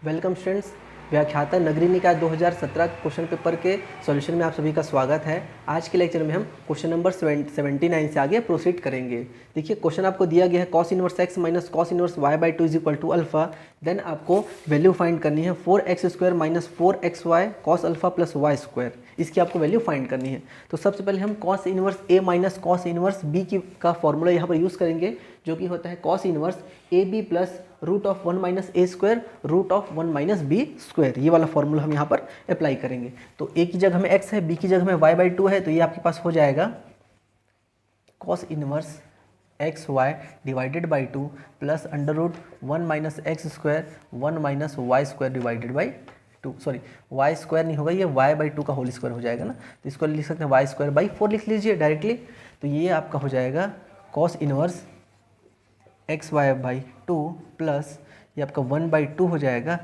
Welcome students. व्याख्याता नगरी निकाय 2017 क्वेश्चन पेपर के सॉल्यूशन में आप सभी का स्वागत है। आज के लेक्चर में हम क्वेश्चन नंबर 79 से आगे प्रोसीड करेंगे। देखिए क्वेश्चन आपको दिया गया है cos inverse x minus cos inverse y by two is equal to alpha. Then आपको वैल्यू फाइंड करनी है 4x² minus 4xy cos alpha plus y square. इसकी आपको वैल्यू फाइंड करनी है। तो सबसे पहले हम cos inverse a minus cos inverse b का फॉर्मूला यहाँ पर यूज़ करेंगे, जो कि होता है cos inverse a b plus root of 1 minus a square root of 1 minus b square. ये वाला फॉर्मूला हम यहाँ पर अप्लाई करेंगे। तो ए की जगह में x है, बी की जगह में y बाई टू है, तो ये आपके पास हो जाएगा cos inverse x y divided by two plus under root 1 minus x square 1 minus y square divided by two. Sorry, y square नहीं होगा, ये वाई बाई टू का होल स्क्वायर हो जाएगा ना, तो इसको लिख सकते हैं वाई स्क्वायर बाई 4 लिख लीजिए डायरेक्टली। तो ये आपका हो जाएगा cos inverse x y by two plus ये आपका 1 बाई टू हो जाएगा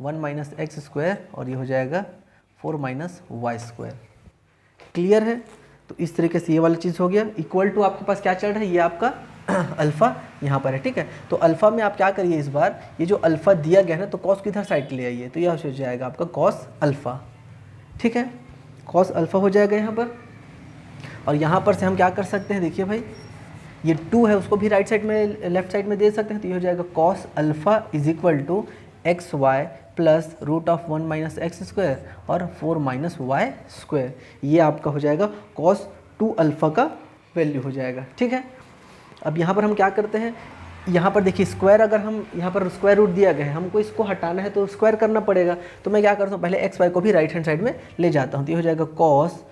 1 माइनस एक्स स्क्वायर और ये हो जाएगा 4 माइनस वाई स्क्वायर। क्लियर है? तो इस तरीके से ये वाला चीज़ हो गया। इक्वल टू आपके पास क्या चल रहा है, ये आपका अल्फ़ा यहाँ पर है, ठीक है। तो अल्फ़ा में आप क्या करिए, इस बार ये जो अल्फ़ा दिया गया है ना, तो कॉस किधर साइड ले आइए, तो यह हो जाएगा आपका कॉस अल्फ़ा, ठीक है। कॉस अल्फ़ा हो जाएगा यहाँ पर। और यहाँ पर से हम क्या कर सकते हैं, देखिए भाई ये 2 है, उसको भी राइट साइड में लेफ्ट साइड में दे सकते हैं। तो ये हो जाएगा cos alpha is equal to x y plus root of 1 minus x square और 4 माइनस वाई स्क्वायर। ये आपका हो जाएगा कॉस 2 अल्फ़ा का वैल्यू हो जाएगा, ठीक है। अब यहाँ पर हम क्या करते हैं, यहाँ पर देखिए स्क्वायर, अगर हम यहाँ पर स्क्वायर रूट दिया गया है, हमको इसको हटाना है तो स्क्वायर करना पड़ेगा। तो मैं क्या करता हूँ, पहले एक्स वाई को भी राइट हैंड साइड में ले जाता हूँ। तो ये हो जाएगा cos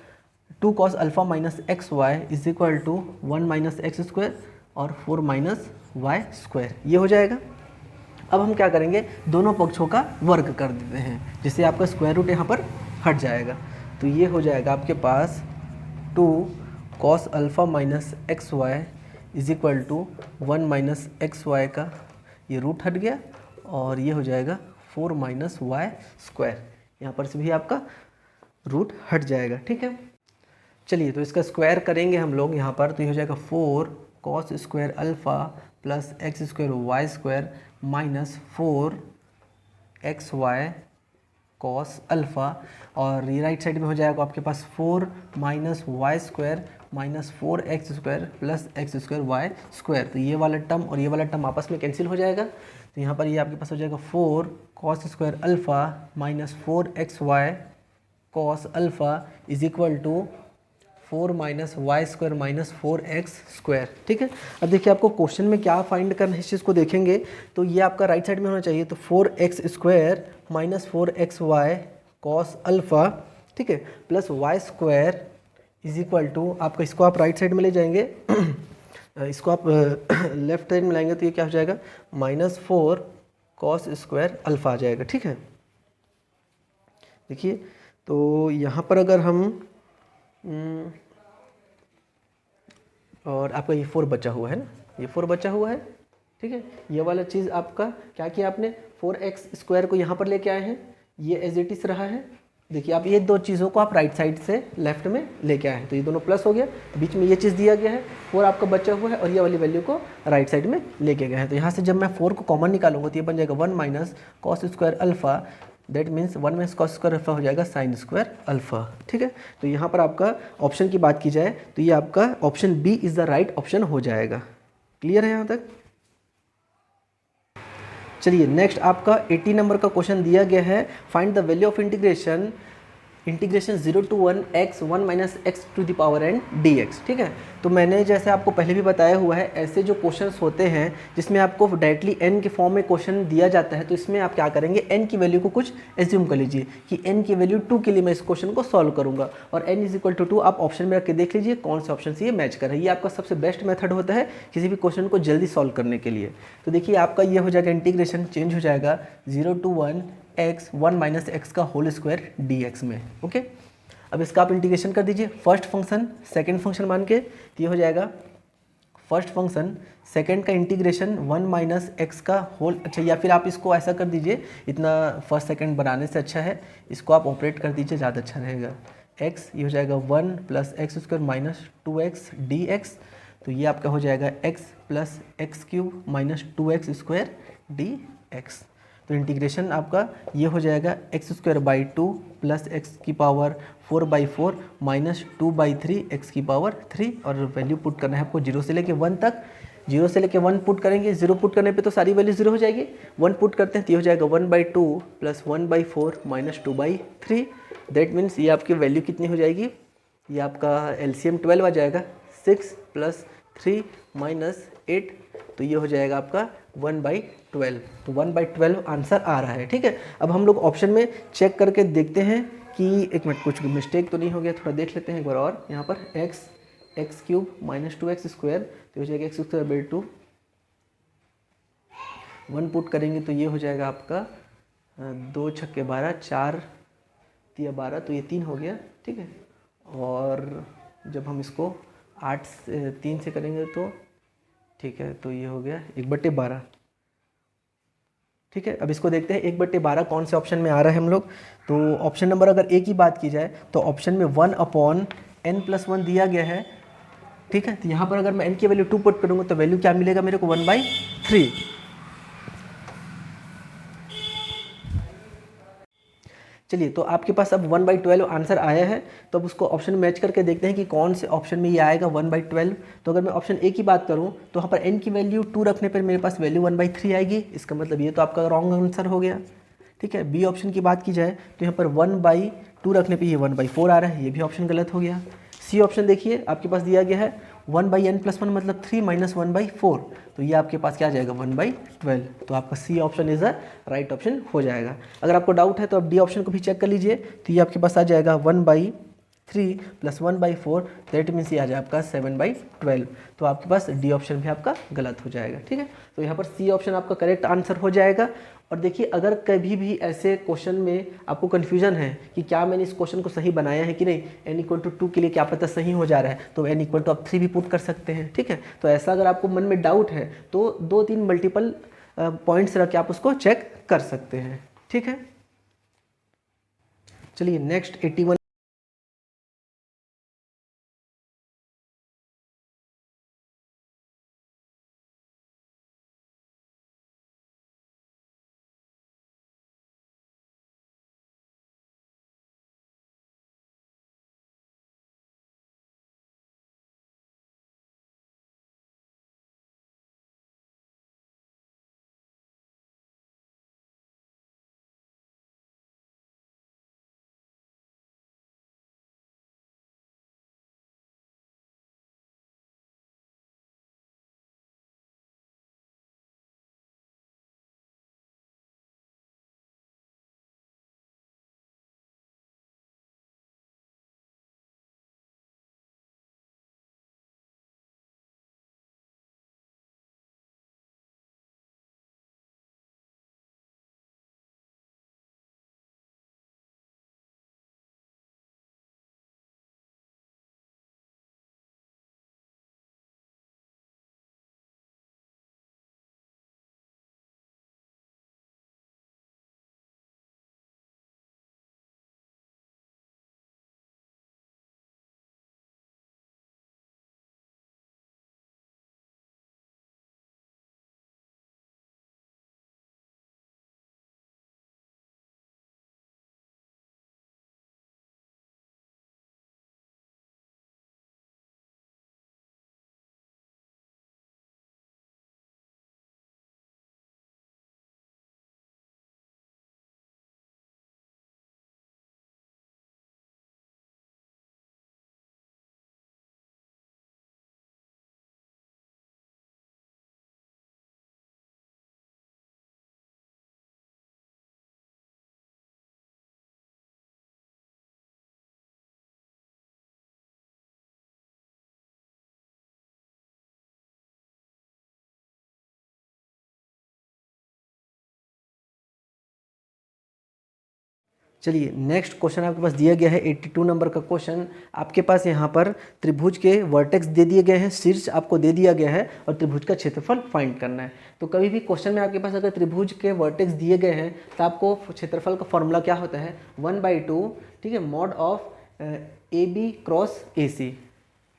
2 cos alpha minus x y is equal to 1 minus x square और 4 माइनस वाई स्क्वायर। ये हो जाएगा। अब हम क्या करेंगे, दोनों पक्षों का वर्ग कर देते हैं, जिससे आपका स्क्वायर रूट यहाँ पर हट जाएगा। तो ये हो जाएगा आपके पास 2 cos alpha minus x y is equal to 1 minus x y का ये रूट हट गया और ये हो जाएगा 4 माइनस वाई स्क्वायर। यहाँ पर से भी आपका रूट हट जाएगा, ठीक है। चलिए तो इसका स्क्वायर करेंगे हम लोग यहाँ पर। तो ये हो जाएगा 4 cos square alpha plus x square y square minus 4 x y cos alpha और ये राइट साइड में हो जाएगा आपके पास 4 minus y square minus 4 x square plus x square y square. तो ये वाला टर्म और ये वाला टर्म आपस में कैंसिल हो जाएगा। तो यहाँ पर ये आपके पास हो जाएगा 4 cos square alpha minus 4 x y cos alpha is equal to 4 minus y square minus 4x square, ठीक है। अब देखिए आपको क्वेश्चन में क्या फाइंड करना है, इस चीज़ को देखेंगे तो ये आपका राइट साइड में होना चाहिए। तो 4x square minus 4xy cos alpha, ठीक है, plus y square is equal to आपका, इसको आप राइट साइड में ले जाएंगे इसको आप लेफ्ट साइड में लाएंगे तो ये क्या हो जाएगा -4 कॉस स्क्वायर अल्फ़ा आ जाएगा, ठीक है। देखिए तो यहाँ पर अगर हम और आपका ये 4 बचा हुआ है ना, ये 4 बचा हुआ है, ठीक है। ये वाला चीज़ आपका क्या किया आपने, 4x स्क्वायर को यहाँ पर लेके आए हैं, ये एज इट इज रहा है। देखिए आप ये दो चीज़ों को आप राइट साइड से लेफ्ट में लेके आए हैं, तो ये दोनों प्लस हो गया, बीच में ये चीज़ दिया गया है 4 आपका बचा हुआ है और ये वाली वैल्यू को राइट साइड में लेके गए हैं। तो यहाँ से जब मैं 4 को कॉमन निकालूंगा तो ये बन जाएगा 1 minus cos square alpha, that means 1 minus cos square alpha हो जाएगा साइन स्क्वायर अल्फ़ा, ठीक है। तो यहाँ पर आपका ऑप्शन की बात की जाए तो ये आपका option B is the right option हो जाएगा। क्लियर है यहाँ तक? चलिए नेक्स्ट आपका 80 नंबर का क्वेश्चन दिया गया है, find the value of integration 0 to 1 x 1 minus x to the power n d x, ठीक है। तो मैंने जैसे आपको पहले भी बताया हुआ है, ऐसे जो क्वेश्चंस होते हैं जिसमें आपको डायरेक्टली n के फॉर्म में क्वेश्चन दिया जाता है, तो इसमें आप क्या करेंगे, n की वैल्यू को कुछ एज्यूम कर लीजिए कि n की वैल्यू 2 के लिए मैं इस क्वेश्चन को सॉल्व करूंगा और n इज इक्वल टू 2 आप ऑप्शन में रख के देख लीजिए कौन से ऑप्शन से ये मैच कर रहा है। ये आपका सबसे बेस्ट मेथड होता है किसी भी क्वेश्चन को जल्दी सॉल्व करने के लिए। तो देखिए आपका ये हो जाएगा, इंटीग्रेशन चेंज हो जाएगा 0 to 1 x 1 माइनस एक्स का होल स्क्वायर डी एक्स में, ओके। अब इसका आप इंटीग्रेशन कर दीजिए, फर्स्ट फंक्शन सेकंड फंक्शन मान के, तो ये हो जाएगा फर्स्ट फंक्शन सेकंड का इंटीग्रेशन 1 माइनस एक्स का होल, अच्छा, या फिर आप इसको ऐसा कर दीजिए, इतना फर्स्ट सेकंड बनाने से अच्छा है इसको आप ऑपरेट कर दीजिए, ज़्यादा अच्छा रहेगा। x ये हो जाएगा 1 plus x square minus 2x D x, तो ये आपका हो जाएगा x plus x cube minus 2x square D x. तो इंटीग्रेशन आपका ये हो जाएगा x² 2 प्लस एक्स की पावर 4/4 माइनस 2/3 एक्स की पावर 3, और वैल्यू पुट करना है आपको 0 से लेके 1 तक। 0 से लेके 1 पुट करेंगे, 0 पुट करने पे तो सारी वैल्यू 0 हो जाएगी। 1 पुट करते हैं तो ये हो जाएगा 1/2 प्लस 1/4 माइनस 2/3। दैट मीन्स ये आपकी वैल्यू कितनी हो जाएगी, ये आपका एलसीएम 12 आ जाएगा। 6 प्लस 3 माइनस 8, तो ये हो जाएगा आपका 1/12। तो 1/12 आंसर आ रहा है। ठीक है, अब हम लोग ऑप्शन में चेक करके देखते हैं कि एक मिनट कुछ मिस्टेक तो नहीं हो गया, थोड़ा देख लेते हैं एक बार और। यहाँ पर x³ माइनस 2x², तो हो जाएगा x²/2। 1 पुट करेंगे तो ये हो जाएगा आपका 2 छक्के 12, 4 तिया 12, तो ये 3 हो गया। ठीक है, और जब हम इसको 8 से 3 से करेंगे तो ठीक है, तो ये हो गया 1/12। ठीक है, अब इसको देखते हैं 1/12 कौन से ऑप्शन में आ रहा है हम लोग। तो ऑप्शन नंबर अगर ए की बात की जाए तो ऑप्शन में 1/n+1 दिया गया है। ठीक है, तो यहाँ पर अगर मैं n की वैल्यू 2 पुट करूँगा तो वैल्यू क्या मिलेगा मेरे को, 1/3। चलिए, तो आपके पास अब 1/12 आंसर आया है, तो अब उसको ऑप्शन मैच करके देखते हैं कि कौन से ऑप्शन में ये आएगा 1/12। तो अगर मैं ऑप्शन ए की बात करूं तो यहाँ पर n की वैल्यू 2 रखने पर मेरे पास वैल्यू 1/3 आएगी। इसका मतलब ये तो आपका रॉन्ग आंसर हो गया। ठीक है, बी ऑप्शन की बात की जाए तो यहाँ पर 1/2 रखने पर ये 1/4 आ रहा है, ये भी ऑप्शन गलत हो गया। सी ऑप्शन देखिए आपके पास दिया गया है 1/n+1 मतलब 3 माइनस 1/4, तो ये आपके पास क्या आ जाएगा 1/12। तो आपका C option is a right option हो जाएगा। अगर आपको डाउट है तो आप डी ऑप्शन को भी चेक कर लीजिए, तो ये आपके पास आ जाएगा 1/3 प्लस 1/4, दैट मीन्स ये आ जाएगा आपका 7/12। तो आपके पास डी ऑप्शन भी आपका गलत हो जाएगा। ठीक है, तो यहाँ पर सी ऑप्शन आपका करेक्ट आंसर हो जाएगा। और देखिए, अगर कभी भी ऐसे क्वेश्चन में आपको कन्फ्यूजन है कि क्या मैंने इस क्वेश्चन को सही बनाया है कि नहीं, n=2 के लिए क्या पता सही हो जा रहा है, तो n= आप 3 भी पुट कर सकते हैं। ठीक है, तो ऐसा अगर आपको मन में डाउट है तो 2-3 मल्टीपल पॉइंट्स रख के आप उसको चेक कर सकते हैं। ठीक है, चलिए नेक्स्ट 81। चलिए नेक्स्ट क्वेश्चन आपके पास दिया गया है 82 नंबर का क्वेश्चन। आपके पास यहाँ पर त्रिभुज के वर्टेक्स दे दिए गए हैं, शीर्ष आपको दे दिया गया है और त्रिभुज का क्षेत्रफल फाइंड करना है। तो कभी भी क्वेश्चन में आपके पास अगर त्रिभुज के वर्टेक्स दिए गए हैं तो आपको क्षेत्रफल का फॉर्मूला क्या होता है, 1/2, ठीक है, mod of AB cross AC।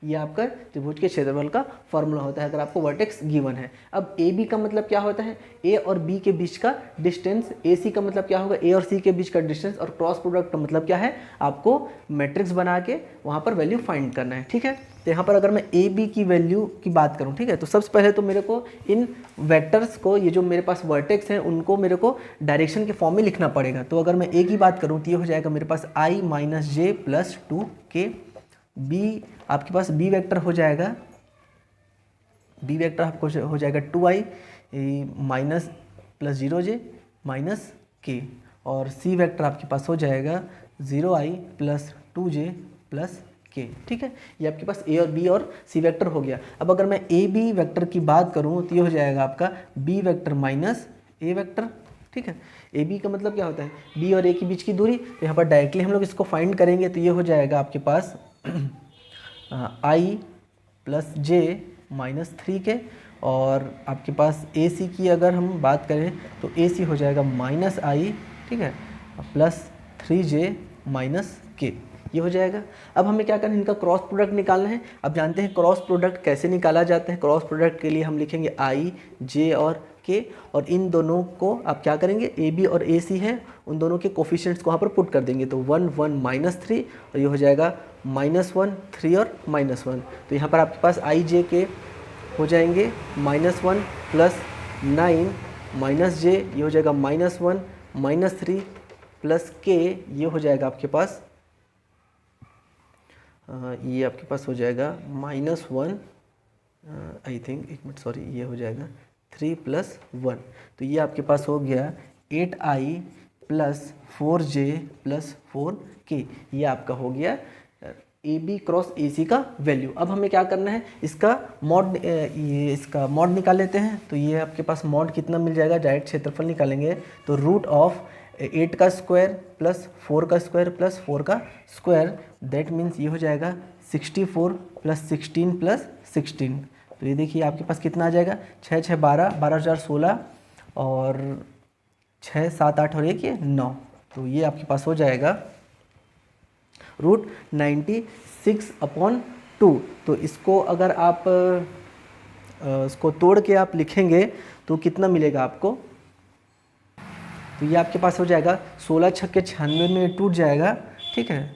ये आपका त्रिभुज के क्षेत्रफल का फॉर्मूला होता है अगर आपको वर्टेक्स गिवन है। अब ए बी का मतलब क्या होता है, ए और बी के बीच का डिस्टेंस, ए सी का मतलब क्या होगा, ए और सी के बीच का डिस्टेंस, और क्रॉस प्रोडक्ट का मतलब क्या है, आपको मैट्रिक्स बना के वहाँ पर वैल्यू फाइंड करना है। ठीक है, तो यहाँ पर अगर मैं ए बी की वैल्यू की बात करूँ, ठीक है, तो सबसे पहले तो मेरे को इन वेक्टर्स को, ये जो मेरे पास वर्टेक्स हैं उनको मेरे को डायरेक्शन के फॉर्म में लिखना पड़ेगा। तो अगर मैं ए की बात करूँ तो ये हो जाएगा मेरे पास आई माइनस जे प्लस 2k, बी आपके पास बी वेक्टर हो जाएगा, बी वेक्टर आपको हो जाएगा 2i minus plus 0j minus k, और सी वेक्टर आपके पास हो जाएगा 0i plus 2j plus k। ठीक है, ये आपके पास ए और बी और सी वेक्टर हो गया। अब अगर मैं ए बी वेक्टर की बात करूँ तो ये हो जाएगा आपका बी वेक्टर माइनस ए वेक्टर। ठीक है, ए बी का मतलब क्या होता है, बी और ए के बीच की दूरी, तो यहाँ पर डायरेक्टली हम लोग इसको फाइंड करेंगे तो ये हो जाएगा आपके पास आई प्लस जे माइनस 3k, और आपके पास ए सी की अगर हम बात करें तो ए सी हो जाएगा माइनस आई, ठीक है, प्लस 3j माइनस k, ये हो जाएगा। अब हमें क्या करना है, इनका क्रॉस प्रोडक्ट निकालना है। अब जानते हैं क्रॉस प्रोडक्ट कैसे निकाला जाता है। क्रॉस प्रोडक्ट के लिए हम लिखेंगे आई जे और के, और इन दोनों को आप क्या करेंगे, ए बी और ए सी है उन दोनों के कोफिशिएंट्स को वहाँ पर पुट कर देंगे, तो 1 1 माइनस 3, और ये हो जाएगा -1 3 और -1। तो यहाँ पर आपके पास आई जे के हो जाएंगे -1 प्लस 9 माइनस जे, ये हो जाएगा -1 माइनस 3 प्लस के, ये हो जाएगा आपके पास ये आपके पास हो जाएगा -1 आई थिंक, एक मिनट सॉरी, ये हो जाएगा 3 प्लस 1, तो ये आपके पास हो गया 8i plus 4j plus 4k, ये आपका हो गया ए बी क्रॉस ए सी का वैल्यू। अब हमें क्या करना है, इसका मॉड, ये इसका मॉड निकाल लेते हैं। तो ये आपके पास मॉड कितना मिल जाएगा, डायरेक्ट क्षेत्रफल निकालेंगे तो रूट ऑफ 8 का स्क्वायर प्लस 4 का स्क्वायर प्लस 4 का स्क्वायर, दैट मीन्स ये हो जाएगा 64 प्लस 16 प्लस 16। तो ये देखिए आपके पास कितना आ जाएगा, 6 6 12 12 4 16 और 6 7 8 और 1 ये 9, तो ये आपके पास हो जाएगा रूट 96/2। तो इसको अगर आप इसको तोड़ के आप लिखेंगे तो कितना मिलेगा आपको, तो ये आपके पास हो जाएगा 16 छक्के 96 में टूट जाएगा। ठीक है,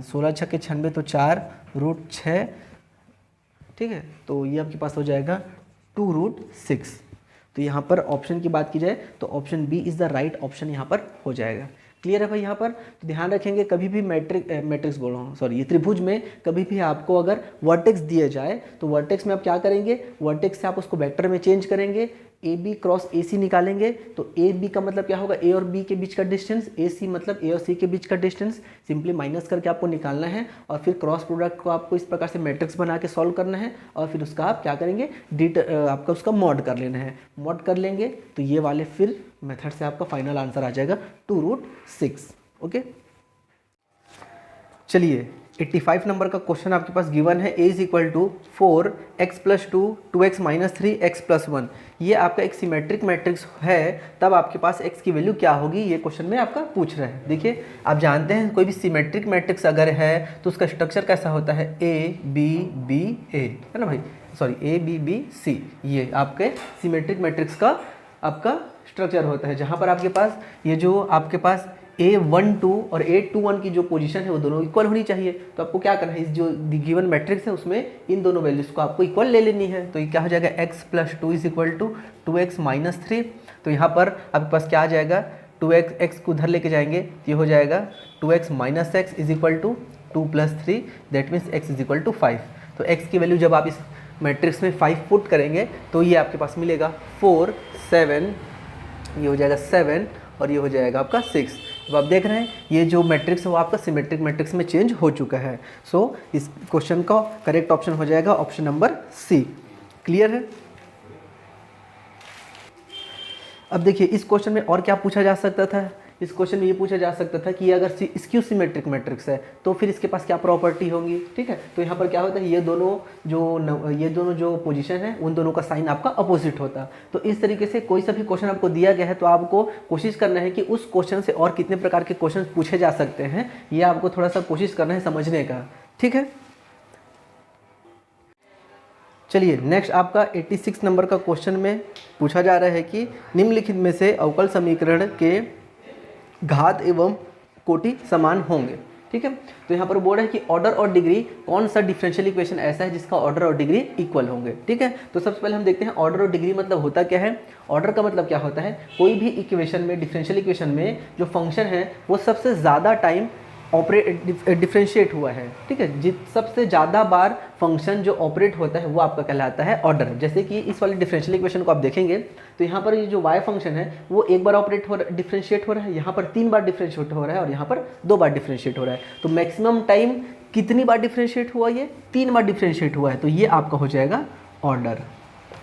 16 छक्के 96 तो 4 रूट 6, ठीक है, तो ये आपके पास हो जाएगा 2 रूट 6। तो यहाँ पर ऑप्शन की बात की जाए तो option B is the right option यहाँ पर हो जाएगा। क्लियर है भाई। यहाँ पर तो ध्यान रखेंगे, कभी भी मैट्रिक्स बोल रहा हूँ सॉरी, ये त्रिभुज में कभी भी आपको अगर वर्टेक्स दिए जाए तो वर्टेक्स में आप क्या करेंगे, वर्टेक्स से आप उसको वेक्टर में चेंज करेंगे, ए बी क्रॉस ए सी निकालेंगे। तो ए बी का मतलब क्या होगा, ए और बी के बीच का डिस्टेंस, ए सी मतलब ए और सी के बीच का डिस्टेंस, सिंपली माइनस करके आपको निकालना है, और फिर क्रॉस प्रोडक्ट को आपको इस प्रकार से मैट्रिक्स बना के सॉल्व करना है, और फिर उसका आप क्या करेंगे, आपका उसका मॉड कर लेना है। मॉड कर लेंगे तो ये वाले फिर मेथड से आपका फाइनल आंसर आ जाएगा 2 रूट 6। ओके, चलिए 85 नंबर का क्वेश्चन आपके पास गिवन है, a is equal to 4x plus 2 2x minus 3x plus 1। ये आपका एक सिमेट्रिक मैट्रिक्स है, तब आपके पास x की वैल्यू क्या होगी, ये क्वेश्चन में आपका पूछ रहा है। देखिए आप जानते हैं कोई भी सिमेट्रिक मैट्रिक्स अगर है तो उसका स्ट्रक्चर कैसा होता है, a b b a, है ना भाई, sorry a b b c, ये आपके सिमेट्रिक मैट्रिक्स का आपका स्ट्रक्चर होता है, जहाँ पर आपके पास ये जो आपके पास A12 और A21 की जो पोजीशन है वो दोनों इक्वल होनी चाहिए। तो आपको क्या करना है, इस जो गिवन मैट्रिक्स है उसमें इन दोनों वैल्यूज़ को आपको इक्वल ले लेनी है। तो ये क्या हो जाएगा, x plus 2 is equal to 2x minus 3। तो यहाँ पर आपके पास क्या आ जाएगा, 2x x को उधर लेके जाएंगे तो ये हो जाएगा 2x minus x is equal to 2 plus 3, that means x is equal to 5। तो x की वैल्यू जब आप इस मैट्रिक्स में 5 पुट करेंगे तो ये आपके पास मिलेगा 4 7, ये हो जाएगा 7 और ये हो जाएगा आपका 6। अब आप देख रहे हैं ये जो मैट्रिक्स है वो आपका सिमेट्रिक मैट्रिक्स में चेंज हो चुका है। सो इस क्वेश्चन का करेक्ट ऑप्शन हो जाएगा ऑप्शन नंबर सी। क्लियर है। अब देखिए इस क्वेश्चन में और क्या पूछा जा सकता था, इस क्वेश्चन में ये पूछा जा सकता था कि अगर स्क्यू सिमेट्रिक मैट्रिक्स है तो फिर इसके पास क्या प्रॉपर्टी होंगी। ठीक है, तो यहाँ पर क्या होता है, ये दोनों जो पोजीशन है उन दोनों का साइन आपका अपोजिट होता। तो इस तरीके से कोई सा भी क्वेश्चन आपको दिया गया है तो आपको कोशिश करना है कि उस क्वेश्चन से और कितने प्रकार के क्वेश्चन पूछे जा सकते हैं, ये आपको थोड़ा सा कोशिश करना है समझने का। ठीक है, चलिए नेक्स्ट आपका 86 नंबर का क्वेश्चन में पूछा जा रहा है कि निम्नलिखित में से अवकल समीकरण के घात एवं कोटि समान होंगे। ठीक है, तो यहाँ पर बोल रहा है कि ऑर्डर और डिग्री कौन सा डिफरेंशियल इक्वेशन ऐसा है जिसका ऑर्डर और डिग्री इक्वल होंगे। ठीक है, तो सबसे पहले हम देखते हैं ऑर्डर और डिग्री मतलब होता क्या है। ऑर्डर का मतलब क्या होता है, कोई भी इक्वेशन में, डिफरेंशियल इक्वेशन में जो फंक्शन है वो सबसे ज़्यादा टाइम डिफ्रेंशिएट हुआ है। ठीक है, सबसे ज़्यादा बार फंक्शन जो ऑपरेट होता है वो आपका कहलाता है ऑर्डर। जैसे कि इस वाले डिफरेंशियल इक्वेशन को आप देखेंगे तो यहाँ पर ये जो y फंक्शन है वो एक बार डिफ्रेंशिएट हो रहा है, यहाँ पर 3 बार डिफ्रेंशिएट हो रहा है और यहाँ पर 2 बार डिफ्रेंशिएट हो रहा है। तो मैक्सिमम टाइम कितनी बार डिफ्रेंशिएट हुआ, ये 3 बार डिफ्रेंशिएट हुआ है, तो ये आपका हो जाएगा ऑर्डर।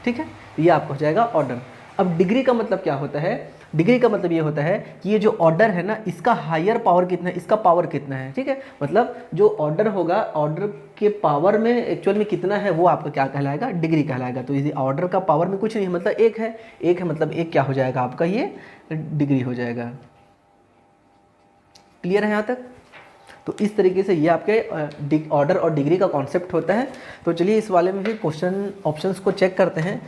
ठीक है, ये आपका हो जाएगा ऑर्डर। अब डिग्री का मतलब क्या होता है, डिग्री का मतलब ये होता है कि ये जो ऑर्डर है ना, इसका हायर पावर कितना है, इसका पावर कितना है। ठीक है, मतलब जो ऑर्डर होगा, ऑर्डर के पावर में एक्चुअल में कितना है वो आपका क्या कहलाएगा, डिग्री कहलाएगा। तो इसी ऑर्डर का पावर में कुछ नहीं है, मतलब एक है, एक है मतलब एक क्या हो जाएगा आपका, ये डिग्री हो जाएगा। क्लियर है यहाँ तक? तो इस तरीके से ये आपके ऑर्डर और डिग्री का कॉन्सेप्ट होता है। तो चलिए इस वाले में भी क्वेश्चन ऑप्शंस को चेक करते हैं।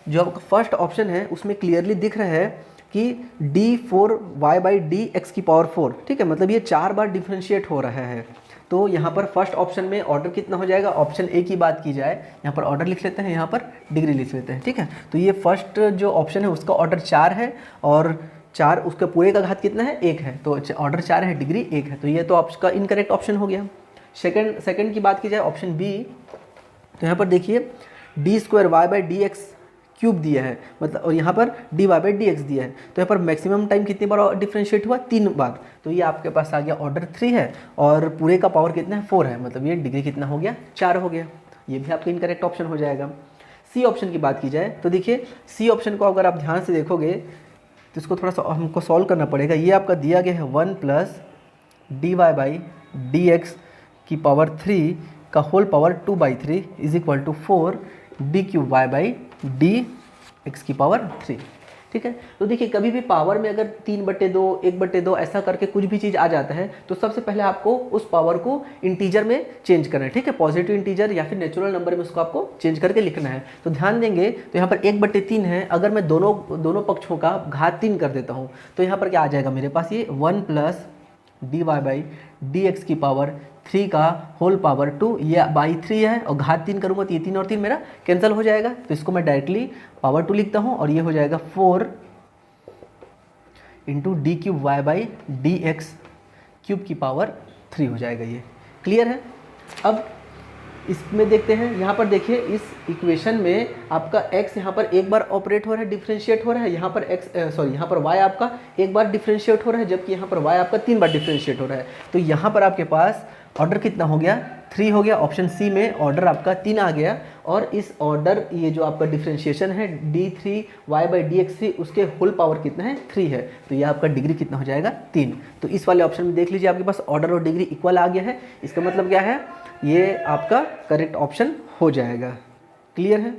जो आपका फर्स्ट ऑप्शन है उसमें क्लियरली दिख रहा है कि d4y/dx⁴। ठीक है, मतलब ये 4 बार डिफ्रेंशिएट हो रहा है। तो यहाँ पर फर्स्ट ऑप्शन में ऑर्डर कितना हो जाएगा, ऑप्शन ए की बात की जाए, यहाँ पर ऑर्डर लिख लेते हैं, यहाँ पर डिग्री लिख लेते हैं। ठीक है, तो ये फर्स्ट जो ऑप्शन है उसका ऑर्डर 4 है और 4 उसके पूरे का घात कितना है, 1 है। तो ऑर्डर 4 है, डिग्री 1 है, तो ये तो आपका इनकरेक्ट ऑप्शन हो गया। सेकंड की बात की जाए, ऑप्शन बी, तो यहाँ पर देखिए d2y/dx³ दिया है, मतलब, और यहाँ पर dy/dx दिया है। तो यहाँ पर मैक्सिमम टाइम कितनी बार डिफ्रेंशिएट हुआ, 3 बार। तो ये आपके पास आ गया ऑर्डर 3 है और पूरे का पावर कितना है, 4 है, मतलब ये डिग्री कितना हो गया, 4 हो गया। ये भी आपका इनकरेक्ट ऑप्शन हो जाएगा। सी ऑप्शन की बात की जाए तो देखिए सी ऑप्शन को अगर आप ध्यान से देखोगे तो इसको थोड़ा सा हमको सॉल्व करना पड़ेगा। ये आपका दिया गया है 1 + dy/dx³ का होल पावर 2/3 = 4 d³ y/dx³। ठीक है, तो देखिए कभी भी पावर में अगर 3/2, 1/2 ऐसा करके कुछ भी चीज़ आ जाता है तो सबसे पहले आपको उस पावर को इंटीजर में चेंज करना है। ठीक है, पॉजिटिव इंटीजर या फिर नेचुरल नंबर में उसको आपको चेंज करके लिखना है। तो ध्यान देंगे तो यहाँ पर 1/3 है, अगर मैं दोनों पक्षों का घात 3 कर देता हूँ तो यहाँ पर क्या आ जाएगा मेरे पास, ये 1 + dy/dx³ का होल पावर 2, ये बाई 3 है और घात 3 करूँगा तो ये 3 और 3 मेरा कैंसिल हो जाएगा। तो इसको मैं डायरेक्टली पावर 2 लिखता हूँ और ये हो जाएगा 4 × d³y/dx³ हो जाएगा। ये क्लियर है। अब इसमें देखते हैं, यहाँ पर देखिए इस इक्वेशन में आपका x यहाँ पर एक बार ऑपरेट हो रहा है, डिफ्रेंशिएट हो रहा है, यहाँ पर यहाँ पर y आपका एक बार डिफ्रेंशिएट हो रहा है, जबकि यहाँ पर y आपका 3 बार डिफ्रेंशिएट हो रहा है। तो यहाँ पर आपके पास ऑर्डर कितना हो गया, 3 हो गया। ऑप्शन सी में ऑर्डर आपका 3 आ गया और इस ऑर्डर, ये जो आपका डिफ्रेंशिएशन है d3y/dx3, उसके होल पावर कितना है, 3 है। तो ये आपका डिग्री कितना हो जाएगा, 3। तो इस वाले ऑप्शन में देख लीजिए आपके पास ऑर्डर और डिग्री इक्वल आ गया है। इसका मतलब क्या है, ये आपका करेक्ट ऑप्शन हो जाएगा। क्लियर है।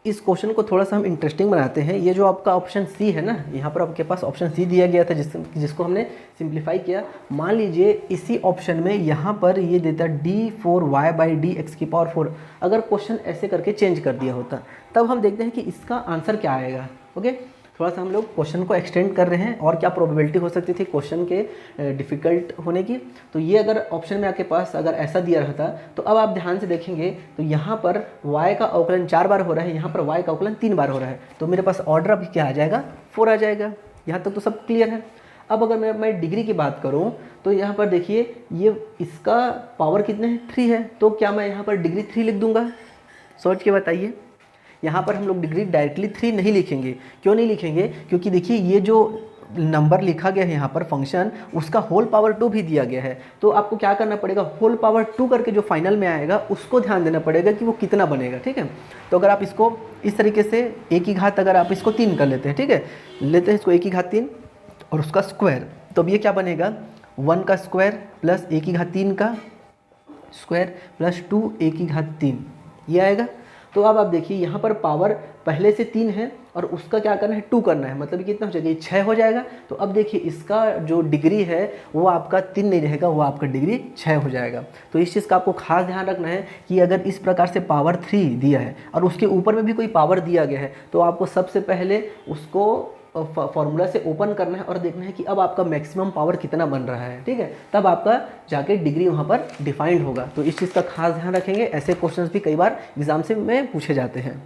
इस क्वेश्चन को थोड़ा सा हम इंटरेस्टिंग बनाते हैं। ये जो आपका ऑप्शन सी है ना, यहाँ पर आपके पास ऑप्शन सी दिया गया था जिसको हमने सिंप्लीफाई किया। मान लीजिए इसी ऑप्शन में यहाँ पर ये देता d4y/dx⁴। अगर क्वेश्चन ऐसे करके चेंज कर दिया होता तब हम देखते हैं कि इसका आंसर क्या आएगा। ओके, थोड़ा सा हम लोग क्वेश्चन को एक्सटेंड कर रहे हैं और क्या प्रोबेबिलिटी हो सकती थी क्वेश्चन के डिफ़िकल्ट होने की। तो ये अगर ऑप्शन में आपके पास अगर ऐसा दिया रहता तो अब आप ध्यान से देखेंगे तो यहाँ पर y का अवकलन 4 बार हो रहा है, यहाँ पर y का अवकलन 3 बार हो रहा है। तो मेरे पास ऑर्डर अभी क्या आ जाएगा, 4 आ जाएगा। यहाँ तक तो सब क्लियर है। अब अगर मैं डिग्री की बात करूँ तो यहाँ पर देखिए ये इसका पावर कितने है, 3 है। तो क्या मैं यहाँ पर डिग्री 3 लिख दूँगा, सोच के बताइए। यहाँ पर हम लोग डिग्री डायरेक्टली 3 नहीं लिखेंगे। क्यों नहीं लिखेंगे, क्योंकि देखिए ये जो नंबर लिखा गया है यहाँ पर फंक्शन, उसका होल पावर 2 भी दिया गया है। तो आपको क्या करना पड़ेगा, होल पावर 2 करके जो फाइनल में आएगा उसको ध्यान देना पड़ेगा कि वो कितना बनेगा। ठीक है, तो अगर आप इसको इस तरीके से एक ही घात, अगर आप इसको 3 कर लेते हैं, ठीक है, लेते हैं इसको एक ही घात 3 और उसका स्क्वायर, तो अब ये क्या बनेगा, 1 का स्क्वायर प्लस एक ही घात 3 का स्क्वायर प्लस 2 एक ही घात 3, ये आएगा। तो अब आप देखिए यहाँ पर पावर पहले से 3 है और उसका क्या करना है 2 करना है, मतलब कितना हो जाएगा, ये 6 हो जाएगा। तो अब देखिए इसका जो डिग्री है वो आपका 3 नहीं रहेगा, वो आपका डिग्री 6 हो जाएगा। तो इस चीज़ का आपको खास ध्यान रखना है कि अगर इस प्रकार से पावर 3 दिया है और उसके ऊपर में भी कोई पावर दिया गया है तो आपको सबसे पहले उसको फॉर्मूला से ओपन करना है और देखना है कि अब आपका मैक्सिमम पावर कितना बन रहा है, ठीक है, तब आपका जाके डिग्री वहाँ पर डिफाइंड होगा। तो इस चीज़ का खास ध्यान रखेंगे, ऐसे क्वेश्चंस भी कई बार एग्जाम से में पूछे जाते हैं।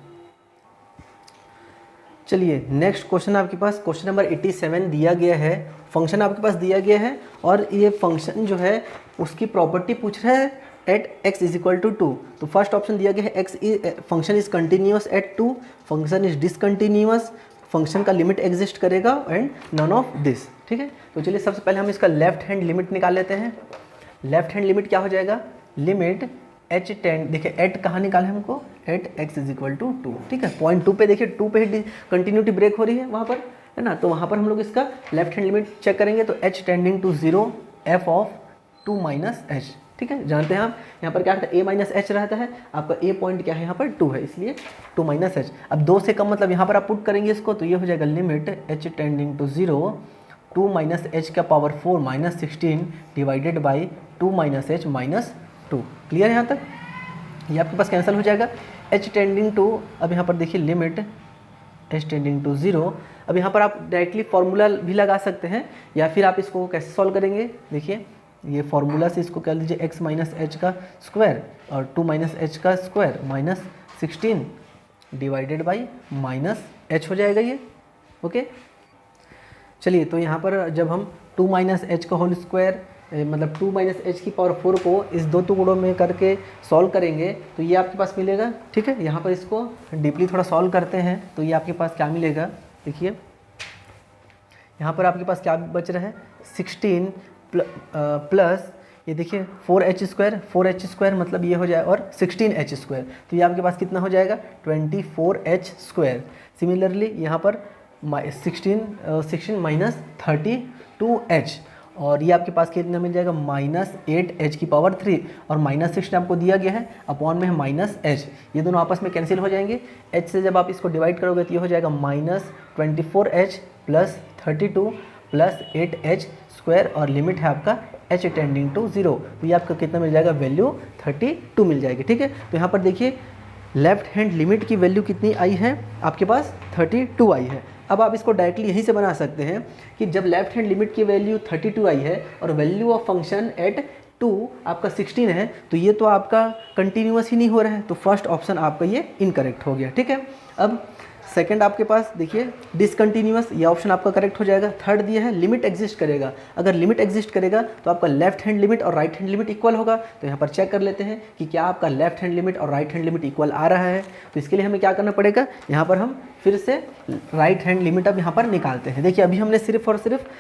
चलिए नेक्स्ट क्वेश्चन आपके पास क्वेश्चन नंबर 87 दिया गया है, फंक्शन आपके पास दिया गया है और ये फंक्शन जो है उसकी प्रॉपर्टी पूछ रहा है at x is equal to 2। तो फर्स्ट ऑप्शन दिया गया है function is continuous at 2, function is discontinuous, function का लिमिट एग्जिस्ट करेगा एंड नन ऑफ दिस, ठीक है। तो चलिए सबसे पहले हम इसका लेफ्ट हैंड लिमिट निकाल लेते हैं। लेफ्ट हैंड लिमिट क्या हो जाएगा, लिमिट h टेंड, देखिए एट कहाँ निकाले हमको, at x is equal to 2, ठीक है। पॉइंट 2 पे देखिए 2 पे ही कंटिन्यूटी ब्रेक हो रही है वहाँ पर, है ना, तो वहाँ पर हम लोग इसका लेफ्ट हैंड लिमिट चेक करेंगे। तो h tending to 0 f of 2 minus h, ठीक है। जानते हैं आप यहाँ पर क्या रहता है, a माइनस एच रहता है, आपका a पॉइंट क्या है यहाँ पर 2 है, इसलिए 2 माइनस एच। अब 2 से कम मतलब यहाँ पर आप पुट करेंगे इसको, तो ये हो जाएगा limit h tending to 0 2 minus H का power 4 minus 16 divided by 2 minus H minus 2। Clear है यहाँ तक, ये आपके पास कैंसिल हो जाएगा। h टेंडिंग टू, अब यहाँ पर देखिए लिमिट h टेंडिंग टू 0, अब यहाँ पर आप डायरेक्टली फार्मूला भी लगा सकते हैं या फिर आप इसको कैसे सॉल्व करेंगे, देखिए ये फार्मूला से इसको कह लीजिए x माइनस एच का स्क्वायर और 2 माइनस एच का square minus 16 divided by minus H हो जाएगा ये, ओके। चलिए तो यहाँ पर जब हम 2 माइनस एच का होल स्क्वायर मतलब 2 माइनस एच की पावर 4 को इस दो टुकड़ों में करके सॉल्व करेंगे तो ये आपके पास मिलेगा, ठीक है। यहाँ पर इसको डीपली थोड़ा सॉल्व करते हैं तो ये आपके पास क्या मिलेगा, देखिए यहाँ पर आपके पास क्या बच रहा है 16 प्लस ये देखिए 4h स्क्वायर मतलब ये हो जाए और 16h स्क्वायर, तो ये आपके पास कितना हो जाएगा 24h स्क्वायर। सिमिलरली यहाँ पर 16 माइनस 32h और ये आपके पास कितना मिल जाएगा माइनस 8h की पावर 3 और माइनस 16 आपको दिया गया है, अपॉन में है माइनस h, ये दोनों आपस में कैंसिल हो जाएंगे। h से जब आप इसको डिवाइड करोगे तो ये हो जाएगा minus 24h plus 32 plus 8h square और लिमिट है आपका h टेंडिंग टू 0, तो ये आपका कितना मिल जाएगा वैल्यू 32 मिल जाएगी, ठीक है। तो यहाँ पर देखिए लेफ्ट हैंड लिमिट की वैल्यू कितनी आई है आपके पास 32 आई है। अब आप इसको डायरेक्टली यहीं से बना सकते हैं कि जब लेफ्ट हैंड लिमिट की वैल्यू 32 आई है और वैल्यू ऑफ फंक्शन एट 2 आपका 16 है तो ये तो आपका कंटिन्यूअस ही नहीं हो रहा है, तो फर्स्ट ऑप्शन आपका ये इनकरेक्ट हो गया, ठीक है। अब सेकंड आपके पास देखिए डिसकंटिन्यूअस, ये ऑप्शन आपका करेक्ट हो जाएगा। थर्ड दिया है लिमिट एग्जिस्ट करेगा, अगर लिमिट एग्जिस्ट करेगा तो आपका लेफ्ट हैंड लिमिट और राइट हैंड लिमिट इक्वल होगा। तो यहाँ पर चेक कर लेते हैं कि क्या आपका लेफ्ट हैंड लिमिट और राइट हैंड लिमिट इक्वल आ रहा है। तो इसके लिए हमें क्या करना पड़ेगा, यहाँ पर हम फिर से राइट हैंड लिमिट अब यहाँ पर निकालते हैं। देखिए अभी हमने सिर्फ और सिर्फ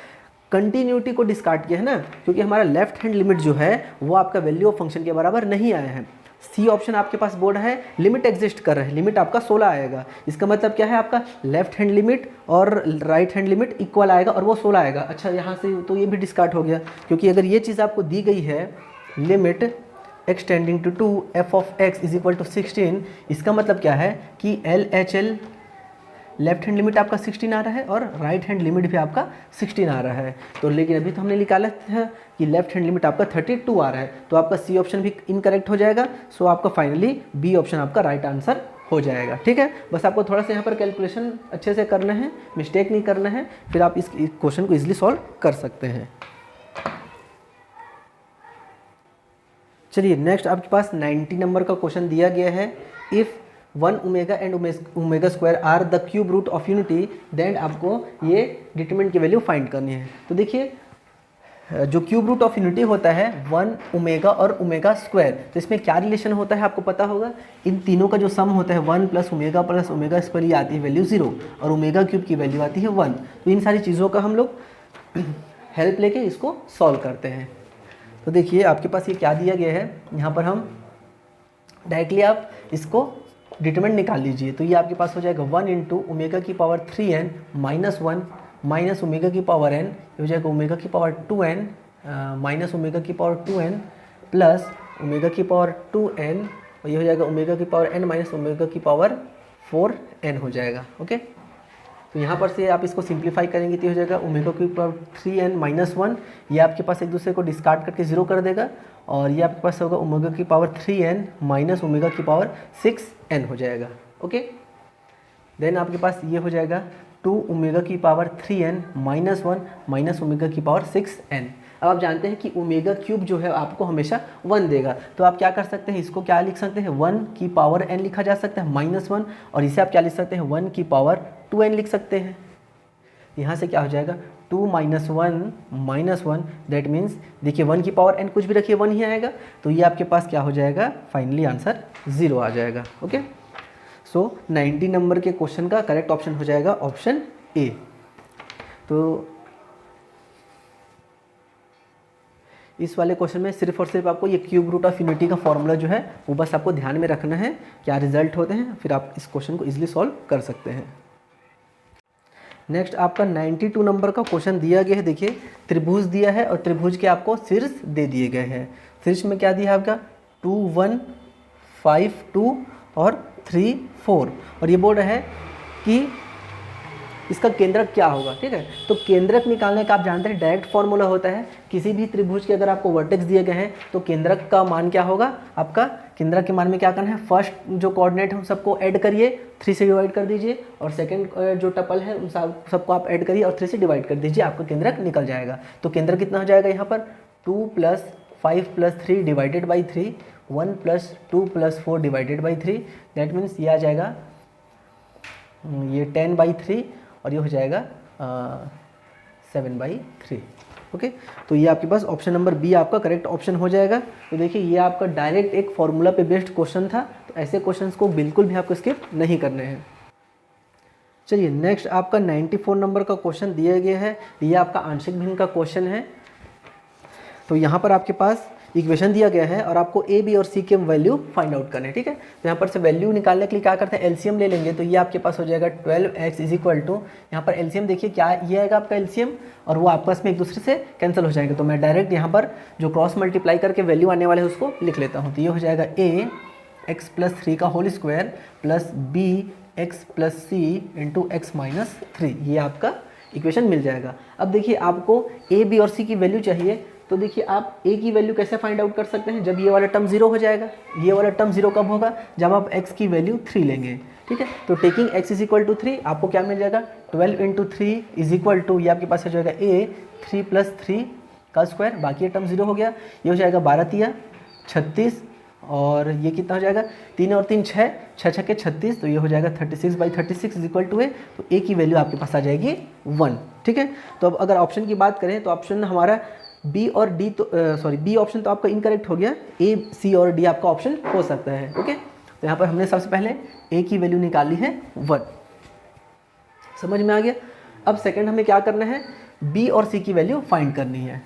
कंटिन्यूटी को डिस्कार्ड किया है ना, क्योंकि हमारा लेफ्ट हैंड लिमिट जो है वो आपका वैल्यू ऑफ फंक्शन के बराबर नहीं आया है। सी ऑप्शन आपके पास बोर्ड है लिमिट एग्जिस्ट कर रहा है, लिमिट आपका 16 आएगा, इसका मतलब क्या है आपका लेफ्ट हैंड लिमिट और राइट हैंड लिमिट इक्वल आएगा और वो 16 आएगा। अच्छा यहाँ से तो ये भी डिस्कार्ड हो गया, क्योंकि अगर ये चीज़ आपको दी गई है limit x tending to 2 f of x is equal to 16, इसका मतलब क्या है कि LHL लेफ्ट हैंड लिमिट आपका 16 आ रहा है और राइट हैंड लिमिट भी आपका 16 आ रहा है। तो लेकिन अभी तो हमने निकाला है कि लेफ्ट हैंड लिमिट आपका 32 आ रहा है, तो आपका सी ऑप्शन भी इनकरेक्ट हो जाएगा। सो आपका फाइनली बी ऑप्शन आपका राइट आंसर हो जाएगा, ठीक है। बस आपको थोड़ा सा यहाँ पर कैलकुलेशन अच्छे से करना है, मिस्टेक नहीं करना है, फिर आप इस क्वेश्चन को ईजिली सॉल्व कर सकते हैं। चलिए नेक्स्ट आपके पास 90 नंबर का क्वेश्चन दिया गया है। If 1 omega and omega square are the cube root of unity, then आपको ये डिटरमिनेंट की वैल्यू फाइंड करनी है। तो देखिए जो क्यूब रूट ऑफ यूनिटी होता है 1 ओमेगा और ओमेगा स्क्वायर, तो इसमें क्या रिलेशन होता है आपको पता होगा। इन तीनों का जो सम होता है 1 प्लस ओमेगा स्क्वायर, ये आती है वैल्यू 0 और ओमेगा क्यूब की वैल्यू आती है 1। तो इन सारी चीज़ों का हम लोग हेल्प लेके इसको सॉल्व करते हैं। तो देखिए आपके पास ये क्या दिया गया है, यहाँ पर हम डायरेक्टली आप इसको डिटरमिनेंट निकाल लीजिए। तो ये आपके पास हो जाएगा 1 इंटू ओमेगा की power 3n minus 1 minus omega की पावर n, ये हो जाएगा ओमेगा की पावर 2n माइनस ओमेगा की पावर 2n प्लस ओमेगा की पावर 2n, और ये हो जाएगा ओमेगा की पावर n माइनस ओमेगा की पावर 4n हो जाएगा, ओके। तो यहाँ पर से आप इसको सिंप्लीफाई करेंगे तो हो जाएगा ओमेगा की पावर 3n-1, ये आपके पास एक दूसरे को डिस्कार्ड करके 0 कर देगा, और ये आपके पास होगा ओमेगा की पावर 3n माइनस ओमेगा की पावर 6n हो जाएगा। ओके, देन आपके पास ये हो जाएगा 2 ओमेगा की पावर 3n-1 माइनस ओमेगा की पावर 6n। अब आप जानते हैं कि ओमेगा क्यूब जो है आपको हमेशा 1 देगा, तो आप क्या कर सकते हैं, इसको क्या लिख सकते हैं, 1 की पावर n लिखा जा सकता है -1, और इसे आप क्या लिख सकते हैं, 1 की पावर 2n लिख सकते हैं। यहाँ से क्या हो जाएगा 2 - 1 दैट मीन्स देखिए 1 की पावर n कुछ भी रखिए 1 ही आएगा, तो ये आपके पास क्या हो जाएगा, फाइनली आंसर 0 आ जाएगा। ओके, सो 90 नंबर के क्वेश्चन का करेक्ट ऑप्शन हो जाएगा ऑप्शन ए। तो इस वाले क्वेश्चन में सिर्फ और सिर्फ आपको ये क्यूब रूट ऑफ यूनिटी का फॉर्मूला जो है वो बस आपको ध्यान में रखना है, क्या रिजल्ट होते हैं, फिर आप इस क्वेश्चन को इजीली सॉल्व कर सकते हैं। नेक्स्ट आपका 92 नंबर का क्वेश्चन दिया गया है। देखिए त्रिभुज दिया है और त्रिभुज के आपको शीर्ष दे दिए गए हैं। शीर्ष में क्या दिया है आपका 2 1 5 2 और 3 4, और ये बोल रहा है कि इसका केंद्रक क्या होगा। ठीक है, तो केंद्रक निकालने का आप जानते हैं डायरेक्ट फॉर्मूला होता है, किसी भी त्रिभुज के अगर आपको वर्टेक्स दिए गए हैं तो केंद्रक का मान क्या होगा, आपका केंद्रक के मान में क्या करना है, फर्स्ट जो कोऑर्डिनेट है उन सबको ऐड करिए, 3 से डिवाइड कर दीजिए, और सेकंड जो टपल है उन सबको आप ऐड करिए और 3 से डिवाइड कर दीजिए, आपका केंद्रक निकल जाएगा। तो केंद्रक कितना हो जाएगा यहाँ पर 2 + 5 + 3 divided by 3, 1 + 2 + 4 divided by 3, that means ये आ जाएगा ये 10/3, और ये हो जाएगा 7/3। ओके, तो ये आपके पास ऑप्शन नंबर बी आपका करेक्ट ऑप्शन हो जाएगा। तो देखिए ये आपका डायरेक्ट एक फॉर्मूला पे बेस्ड क्वेश्चन था, तो ऐसे क्वेश्चंस को बिल्कुल भी आपको स्किप नहीं करने हैं। चलिए नेक्स्ट आपका 94 नंबर का क्वेश्चन दिया गया है, ये आपका आंशिक भिन्न का क्वेश्चन है। तो यहाँ पर आपके पास इक्वेशन दिया गया है और आपको ए बी और सी के वैल्यू फाइंड आउट करने हैं। ठीक है, तो यहाँ पर से वैल्यू निकालने के लिए क्या करते हैं, एलसीएम ले लेंगे। तो ये आपके पास हो जाएगा 12x = यहाँ पर एलसीएम देखिए क्या ये आएगा आपका एलसीएम, और वो आपस में एक दूसरे से कैंसिल हो जाएगा। तो मैं डायरेक्ट यहाँ पर जो क्रॉस मल्टीप्लाई करके वैल्यू आने वाले है उसको लिख लेता हूँ। तो ये हो जाएगा a x + 3 का whole square plus b x + c × x - 3, ये आपका इक्वेशन मिल जाएगा। अब देखिए आपको a b और c की वैल्यू चाहिए, तो देखिए आप a की वैल्यू कैसे फाइंड आउट कर सकते हैं, जब ये वाला टर्म 0 हो जाएगा। ये वाला टर्म 0 कब होगा, जब आप x की वैल्यू 3 लेंगे। ठीक है, तो टेकिंग x = 3 आपको क्या मिल जाएगा 12 × 3 = ये आपके पास हो जाएगा a 3 + 3 का स्क्वायर, बाकी ये टर्म 0 हो गया, ये हो जाएगा 12 × 36, और ये कितना हो जाएगा 3 और 3 6, 6 6 के 36, तो ये हो जाएगा 36/36 = a। तो a की वैल्यू आपके पास आ जाएगी 1। ठीक है, तो अब अगर ऑप्शन की बात करें तो ऑप्शन हमारा बी और डी, तो बी ऑप्शन तो आपका इनकरेक्ट हो गया, ए सी और डी आपका ऑप्शन हो सकता है। ओके, तो यहाँ पर हमने सबसे पहले ए की वैल्यू निकाली है 1, समझ में आ गया। अब सेकंड हमें क्या करना है, बी और सी की वैल्यू फाइंड करनी है।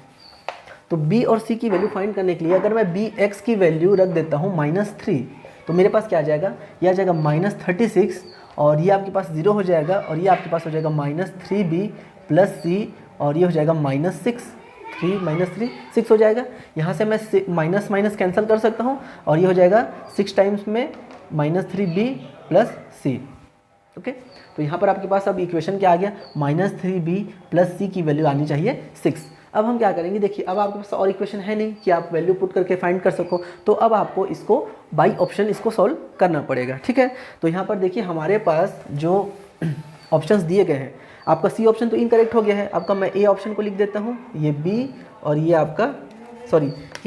तो बी और सी की वैल्यू फाइंड करने के लिए अगर मैं बी एक्स की वैल्यू रख देता हूँ -3, तो मेरे पास क्या आ जाएगा, ये आ जाएगा -36, और ये आपके पास 0 हो जाएगा, और ये आपके पास हो जाएगा -3b + c, और ये हो जाएगा -6, 3 - 3 6 हो जाएगा। यहाँ से मैं माइनस माइनस कैंसिल कर सकता हूँ, और ये हो जाएगा 6 टाइम्स में -3b + c। ओके, तो यहाँ पर आपके पास अब इक्वेशन क्या आ गया, -3b + c की वैल्यू आनी चाहिए 6। अब हम क्या करेंगे, देखिए अब आपके पास और इक्वेशन है नहीं कि आप वैल्यू पुट करके फाइंड कर सको, तो अब आपको इसको बाई ऑप्शन इसको सॉल्व करना पड़ेगा। ठीक है, तो यहाँ पर देखिए हमारे पास जो ऑप्शंस दिए गए हैं, आपका सी ऑप्शन तो इनकरेक्ट हो गया है, आपका मैं ए ऑप्शन को लिख देता हूँ, ये बी, और ये आपका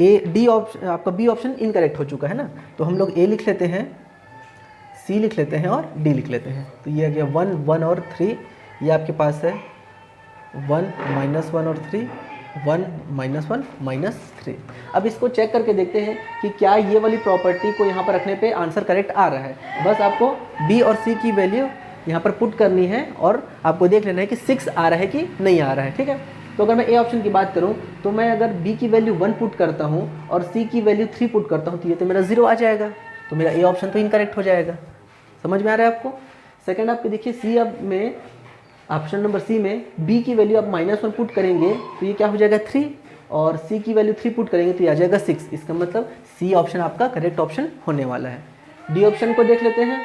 ए डी ऑप्शन, आपका बी ऑप्शन इनकरेक्ट हो चुका है ना, तो हम लोग ए लिख लेते हैं, सी लिख लेते हैं और डी लिख लेते हैं। तो ये आ गया 1 1 और 3, ये आपके पास है 1 -1 और 3, 1 -1 -3। अब इसको चेक करके देखते हैं कि क्या ये वाली प्रॉपर्टी को यहाँ पर रखने पे आंसर करेक्ट आ रहा है। बस आपको बी और सी की वैल्यू यहाँ पर पुट करनी है और आपको देख लेना है कि 6 आ रहा है कि नहीं आ रहा है। ठीक है, तो अगर मैं ए ऑप्शन की बात करूँ तो मैं अगर बी की वैल्यू 1 पुट करता हूँ और सी की वैल्यू 3 पुट करता हूँ, तो ये तो मेरा 0 आ जाएगा, तो मेरा ए ऑप्शन तो इनकरेक्ट हो जाएगा। समझ में आ रहा है आपको। सेकंड आपके देखिए सी अब में ऑप्शन नंबर सी में बी की वैल्यू आप -1 पुट करेंगे तो ये क्या हो जाएगा 3, और सी की वैल्यू 3 पुट करेंगे तो ये आ जाएगा 6। इसका मतलब सी ऑप्शन आपका करेक्ट ऑप्शन होने वाला है। डी ऑप्शन को देख लेते हैं,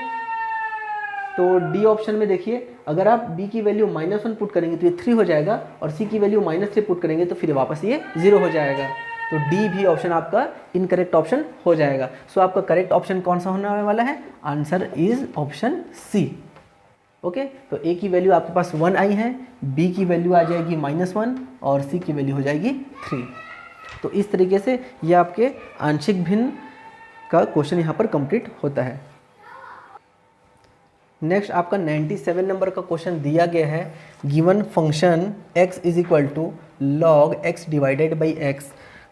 तो डी ऑप्शन में देखिए, अगर आप बी की वैल्यू -1 पुट करेंगे तो ये 3 हो जाएगा, और सी की वैल्यू -3 पुट करेंगे तो फिर वापस ये 0 हो जाएगा। तो डी भी ऑप्शन आपका इनकरेक्ट ऑप्शन हो जाएगा। सो आपका करेक्ट ऑप्शन कौन सा होने वाला है? Answer is option C. Okay, तो ए की वैल्यू आपके पास 1 आई है, बी की वैल्यू आ जाएगी -1 और सी की वैल्यू हो जाएगी 3। तो इस तरीके से ये आपके आंशिक भिन्न का क्वेश्चन यहाँ पर कंप्लीट होता है। नेक्स्ट आपका 97 नंबर का क्वेश्चन दिया गया है, given function x is equal to log x divided by x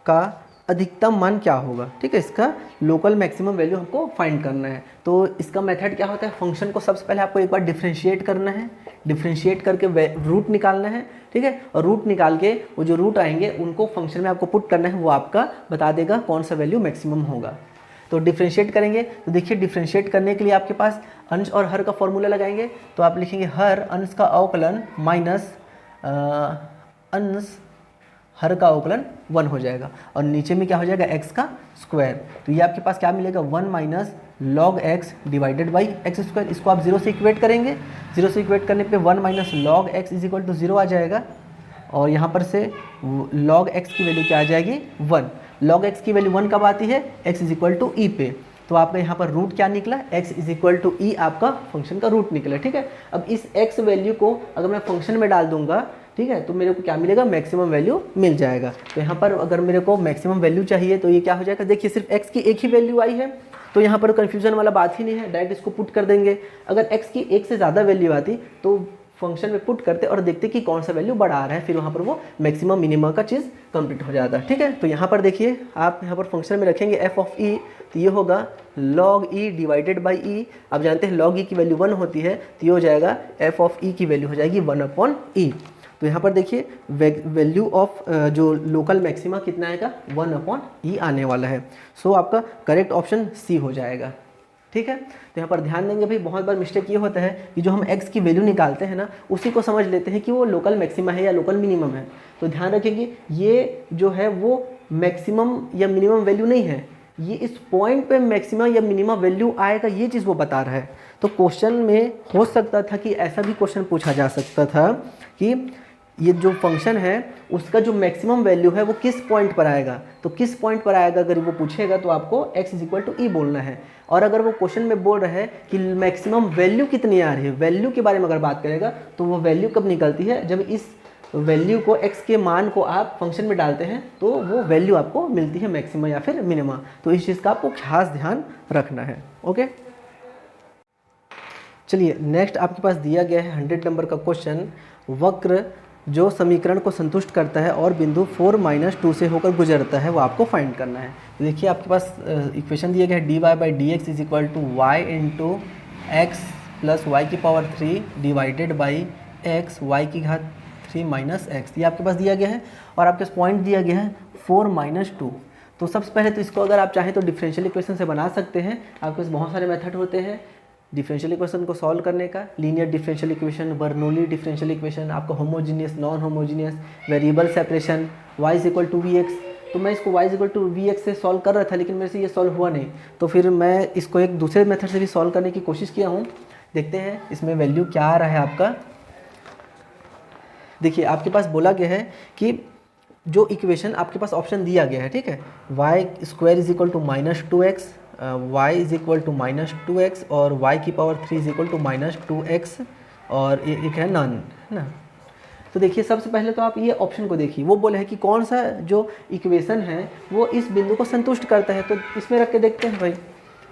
का अधिकतम मान क्या होगा। ठीक है, इसका लोकल मैक्सिमम वैल्यू हमको फाइंड करना है। तो इसका मेथड क्या होता है, फंक्शन को सबसे पहले आपको एक बार डिफ्रेंशिएट करना है, डिफ्रेंशिएट करके रूट निकालना है। ठीक है, और रूट निकाल के वो जो रूट आएंगे उनको फंक्शन में आपको पुट करना है, वो आपका बता देगा कौन सा वैल्यू मैक्सिमम होगा। तो डिफ्रेंशिएट करेंगे तो देखिए, डिफ्रेंशिएट करने के लिए आपके पास अंश और हर का फॉर्मूला लगाएंगे। तो आप लिखेंगे हर अंश का अवकलन माइनस अंश हर का अवकलन 1 हो जाएगा, और नीचे में क्या हो जाएगा, x का स्क्वायर। तो ये आपके पास क्या मिलेगा, 1 minus log x divided by x square. इसको आप 0 से इक्वेट करेंगे, 0 से इक्वेट करने पे 1 minus log x is equal to 0 आ जाएगा, और यहाँ पर से लॉग x की वैल्यू क्या आ जाएगी, 1। लॉग x की वैल्यू 1 कब आती है, x इज इक्वल टू ई पे। तो आपका यहाँ पर रूट क्या निकला, x इज इक्वल टू ई आपका फंक्शन का रूट निकला। ठीक है, अब इस x वैल्यू को अगर मैं फंक्शन में डाल दूंगा, ठीक है, तो मेरे को क्या मिलेगा, मैक्सिमम वैल्यू मिल जाएगा। तो यहाँ पर अगर मेरे को मैक्सिमम वैल्यू चाहिए तो ये क्या हो जाएगा, देखिए सिर्फ x की एक ही वैल्यू आई है, तो यहाँ पर कन्फ्यूजन वाला बात ही नहीं है, डायरेक्ट इसको पुट कर देंगे। अगर x की एक से ज़्यादा वैल्यू आती तो फंक्शन में पुट करते और देखते कि कौन सा वैल्यू बड़ा आ रहा है, फिर वहाँ पर वो मैक्सिमम मिनिमम का चीज़ कंप्लीट हो जाता है। ठीक है, तो यहाँ पर देखिए, आप यहाँ पर फंक्शन में रखेंगे f ऑफ e, तो ये होगा log e divided by e। आप जानते हैं log e की वैल्यू 1 होती है, तो ये हो जाएगा f ऑफ e की वैल्यू हो जाएगी 1/e। तो यहाँ पर देखिए वैल्यू ऑफ जो लोकल मैक्सिमा कितना आएगा, 1/e आने वाला है। सो आपका करेक्ट ऑप्शन सी हो जाएगा। ठीक है, तो यहाँ पर ध्यान देंगे भाई, बहुत बार मिस्टेक ये होता है कि जो हम x की वैल्यू निकालते हैं ना, उसी को समझ लेते हैं कि वो लोकल मैक्सिमा है या लोकल मिनिमम है। तो ध्यान रखेंगे, ये जो है वो मैक्सिमम या मिनिमम वैल्यू नहीं है, ये इस पॉइंट पे मैक्सिमम या मिनिमम वैल्यू आएगा, ये चीज़ वो बता रहा है। तो क्वेश्चन में हो सकता था कि ऐसा भी क्वेश्चन पूछा जा सकता था कि ये जो फंक्शन है उसका जो मैक्सिमम वैल्यू है वो किस पॉइंट पर आएगा। तो किस पॉइंट पर आएगा अगर वो पूछेगा तो आपको x इज इक्वल टू ई बोलना है। और अगर वो क्वेश्चन में बोल रहा है कि मैक्सिमम वैल्यू कितनी आ रही है, वैल्यू के बारे में अगर बात करेगा, तो वो वैल्यू कब निकलती है, जब इस वैल्यू को x के मान को आप फंक्शन में डालते हैं तो वो वैल्यू आपको मिलती है मैक्सिमम या फिर मिनिमम। तो इस चीज़ का आपको खास ध्यान रखना है। ओके, चलिए नेक्स्ट आपके पास दिया गया है 100 नंबर का क्वेश्चन, वक्र जो समीकरण को संतुष्ट करता है और बिंदु 4-2 से होकर गुजरता है, वो आपको फाइंड करना है। तो देखिए आपके पास इक्वेशन दिया गया है dy by D X is equal to Y into X plus Y की power 3 divided by X Y की घात 3 माइनस एक्स, ये आपके पास दिया गया है। और आपके पास पॉइंट दिया गया है 4-2। तो सबसे पहले तो इसको अगर आप चाहें तो डिफरेंशियल इक्वेशन से बना सकते हैं। आपके पास बहुत सारे मेथड होते हैं डिफरेंशियल इक्वेशन को सॉल्व करने का, linear differential equation, Bernoulli differential equation, आपका homogeneous, non homogeneous, variable separation, y is equal to V X. तो मैं इसको y is equal to V X से सॉल्व कर रहा था, लेकिन मेरे से ये सॉल्व हुआ नहीं, तो फिर मैं इसको एक दूसरे मेथड से भी सॉल्व करने की कोशिश किया हूँ। देखते हैं इसमें वैल्यू क्या आ रहा है आपका। देखिए आपके पास बोला गया है कि जो इक्वेशन आपके पास ऑप्शन दिया गया है, ठीक है, y square is equal to -2x, y is equal to -2x और y की power 3 is equal to -2x, और एक है नन, है ना। तो देखिए सबसे पहले तो आप ये ऑप्शन को देखिए, वो बोले है कि कौन सा जो इक्वेशन है वो इस बिंदु को संतुष्ट करता है। तो इसमें रख के देखते हैं भाई।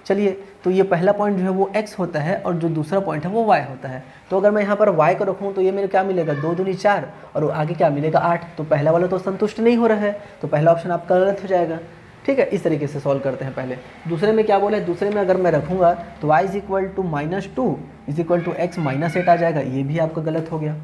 चलिए, तो ये पहला पॉइंट जो है वो x होता है और जो दूसरा पॉइंट है वो y होता है। तो अगर मैं यहाँ पर y को रखूँ तो ये मेरे क्या मिलेगा, 2 दूनी 4 और आगे क्या मिलेगा 8। तो पहला वाला तो संतुष्ट नहीं हो रहा है, तो पहला ऑप्शन आपका गलत हो जाएगा। ठीक है, इस तरीके से सॉल्व करते हैं पहले। दूसरे में क्या बोला है, दूसरे में अगर मैं रखूँगा तो y is equal to -2 is equal to x -8 आ जाएगा, ये भी आपका गलत हो गया।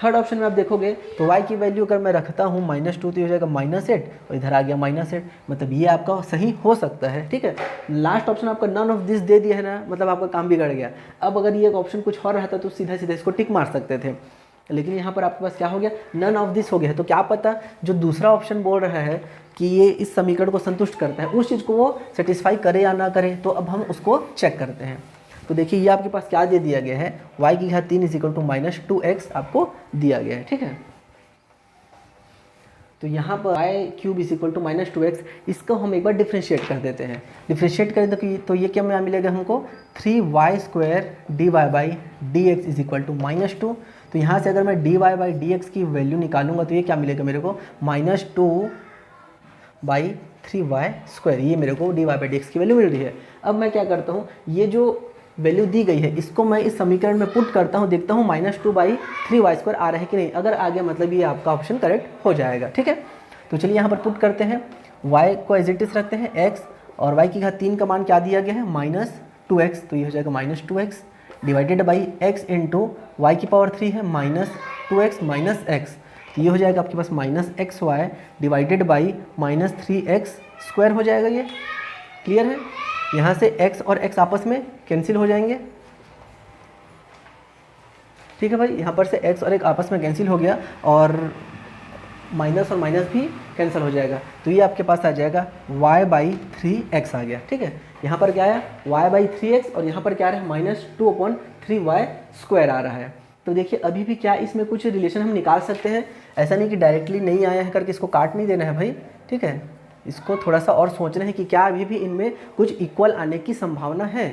थर्ड ऑप्शन में आप देखोगे तो y की वैल्यू अगर मैं रखता हूँ -2 तो ये हो जाएगा -8 और इधर आ गया -8, मतलब ये आपका सही हो सकता है। ठीक है, लास्ट ऑप्शन आपका नन ऑफ दिस दे दिया है ना, मतलब आपका काम बिगड़ गया। अब अगर ये ऑप्शन कुछ और रहता तो सीधा सीधा इसको टिक मार सकते थे, लेकिन यहाँ पर आपके पास क्या हो गया, नन ऑफ दिस हो गया है। तो क्या पता जो दूसरा ऑप्शन बोल रहा है कि ये इस समीकरण को संतुष्ट करता है, उस चीज़ को वो सेटिस्फाई करे या ना करे। तो अब हम उसको चेक करते हैं। तो देखिए ये आपके पास क्या दे दिया गया है, y की घात 3 इज इक्वल टू -2x आपको दिया गया है, ठीक है। तो यहाँ पर y³ is equal to -2x, इसको हम एक बार डिफ्रेंशिएट कर देते हैं। डिफ्रेंशिएट करें तो ये क्या मिलेगा हमको, 3y² dy/dx is equal to -2। तो यहाँ से अगर मैं dy/dx की वैल्यू निकालूंगा तो ये क्या मिलेगा मेरे को, -2/3y²। ये मेरे को dy/dx की वैल्यू मिल रही है। अब मैं क्या करता हूँ, ये जो वैल्यू दी गई है इसको मैं इस समीकरण में पुट करता हूँ, देखता हूँ -2/3y² आ रहा है कि नहीं। अगर आ गया मतलब ये आपका ऑप्शन करेक्ट हो जाएगा, ठीक है। तो चलिए यहाँ पर पुट करते हैं, y को एज इट इज रखते हैं x, और y की घात 3 का मान क्या दिया गया है, -2x। तो ये हो जाएगा -2x divided by x into y की पावर 3 है -2x -x। तो ये हो जाएगा आपके पास -xy डिवाइडेड बाई -3x² हो जाएगा। ये क्लियर है। यहाँ से x और x आपस में कैंसिल हो जाएंगे, ठीक है भाई। यहाँ पर से x और x आपस में कैंसिल हो गया और माइनस और माइनस भी कैंसिल हो जाएगा। तो ये आपके पास आ जाएगा y/3x आ गया, ठीक है। यहाँ पर क्या आया, y/3x, और यहाँ पर क्या आ रहा है, -2/3y² आ रहा है। तो देखिए अभी भी क्या इसमें कुछ रिलेशन हम निकाल सकते हैं, ऐसा नहीं कि डायरेक्टली नहीं आया है करके इसको काट नहीं देना है भाई, ठीक है। इसको थोड़ा सा और सोचना है कि क्या अभी भी इनमें कुछ इक्वल आने की संभावना है।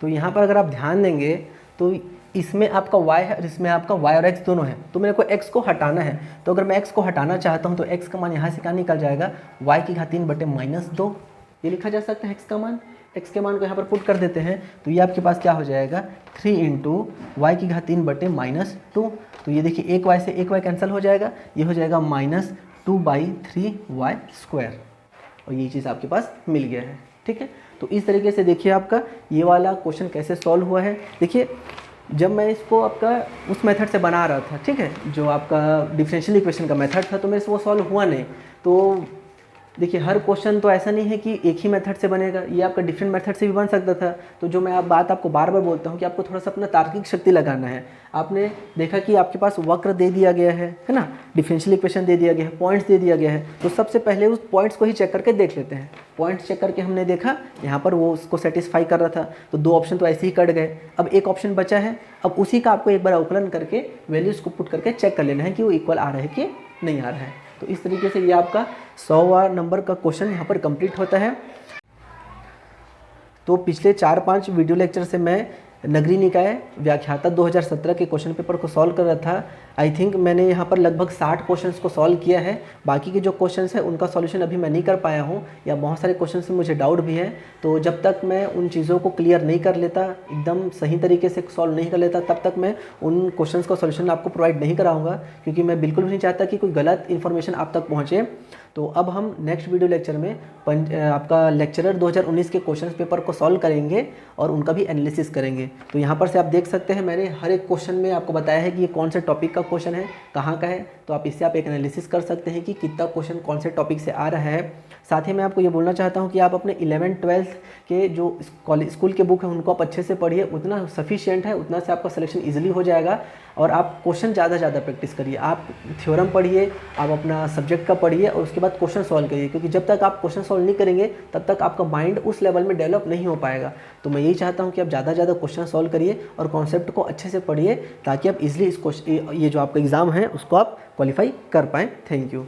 तो यहाँ पर अगर आप ध्यान देंगे तो इसमें आपका y है और इसमें आपका y और x दोनों है। तो मेरे को x को हटाना है, तो अगर मैं x को हटाना चाहता हूँ तो x का मान यहाँ से क्या निकल जाएगा, y की घात 3/-2 ये लिखा जा सकता है x का मान। x के मान को यहाँ पर पुट कर देते हैं तो ये आपके पास क्या हो जाएगा, 3 इंटू y की घात 3/-2। तो ये देखिए एक y से एक y कैंसिल हो जाएगा, ये हो जाएगा -2/3y², और ये चीज़ आपके पास मिल गया है, ठीक है। तो इस तरीके से देखिए आपका ये वाला क्वेश्चन कैसे सॉल्व हुआ है। देखिए जब मैं इसको आपका उस मेथड से बना रहा था, ठीक है, जो आपका डिफरेंशियल इक्वेशन का मेथड था, तो मेरे से वो सॉल्व हुआ नहीं। तो देखिए हर क्वेश्चन तो ऐसा नहीं है कि एक ही मेथड से बनेगा, ये आपका डिफरेंट मेथड से भी बन सकता था। तो जो मैं बात आपको बार बार बोलता हूँ कि आपको थोड़ा सा अपना तार्किक शक्ति लगाना है। आपने देखा कि आपके पास वक्र दे दिया गया है ना, डिफरेंशियल इक्वेशन दे दिया गया है, पॉइंट्स दे दिया गया है, तो सबसे पहले उस पॉइंट्स को ही चेक करके देख लेते हैं। पॉइंट्स चेक करके हमने देखा यहाँ पर वो उसको सेटिस्फाई कर रहा था, तो 2 ऑप्शन तो ऐसे ही कट गए। अब एक ऑप्शन बचा है, अब उसी का आपको एक बार अवकलन करके वैल्यूज़ को पुट करके चेक कर लेना है कि वो इक्वल आ रहा है कि नहीं आ रहा है। तो इस तरीके से ये आपका 100वां नंबर का क्वेश्चन यहाँ पर कंप्लीट होता है। तो पिछले 4-5 वीडियो लेक्चर से मैं नगरीय निकाय व्याख्याता 2017 के क्वेश्चन पेपर को सॉल्व कर रहा था। आई थिंक मैंने यहाँ पर लगभग 60 क्वेश्चंस को सॉल्व किया है। बाकी के जो क्वेश्चंस हैं उनका सॉल्यूशन अभी मैं नहीं कर पाया हूँ, या बहुत सारे क्वेश्चंस में मुझे डाउट भी है। तो जब तक मैं उन चीज़ों को क्लियर नहीं कर लेता, एकदम सही तरीके से सॉल्व नहीं कर लेता, तब तक मैं उन क्वेश्चंस का सॉल्यूशन आपको प्रोवाइड नहीं कराऊंगा, क्योंकि मैं बिल्कुल भी नहीं चाहता कि कोई गलत इन्फॉर्मेशन आप तक पहुँचे। तो अब हम नेक्स्ट वीडियो लेक्चर में आपका लेक्चरर 2019 के क्वेश्चन पेपर को सॉल्व करेंगे और उनका भी एनालिसिस करेंगे। तो यहाँ पर से आप देख सकते हैं मैंने हर एक क्वेश्चन में आपको बताया है कि ये कौन से टॉपिक का क्वेश्चन है, कहाँ का है। तो आप इससे आप एक एनालिसिस कर सकते हैं कि कितना क्वेश्चन कौन से टॉपिक से आ रहा है। साथ ही मैं आपको ये बोलना चाहता हूँ कि आप अपने 11th-12th के जो स्कूल के बुक हैं उनको आप अच्छे से पढ़िए, उतना सफिशिएंट है, उतना से आपका सिलेक्शन ईजिली हो जाएगा। और आप क्वेश्चन ज़्यादा प्रैक्टिस करिए, आप थ्योरम पढ़िए, आप अपना सब्जेक्ट का पढ़िए और उसके बाद क्वेश्चन सॉल्व करिए, क्योंकि जब तक आप क्वेश्चन सॉल्व नहीं करेंगे तब तक आपका माइंड उस लेवल में डेवलप नहीं हो पाएगा। तो मैं यही चाहता हूँ कि आप ज़्यादा क्वेश्चन सॉल्व करिए और कॉन्सेप्ट को अच्छे से पढ़िए, ताकि आप इजीली ये जो आपका एग्ज़ाम है उसको आप क्वालिफाई कर पाएँ। Thank you.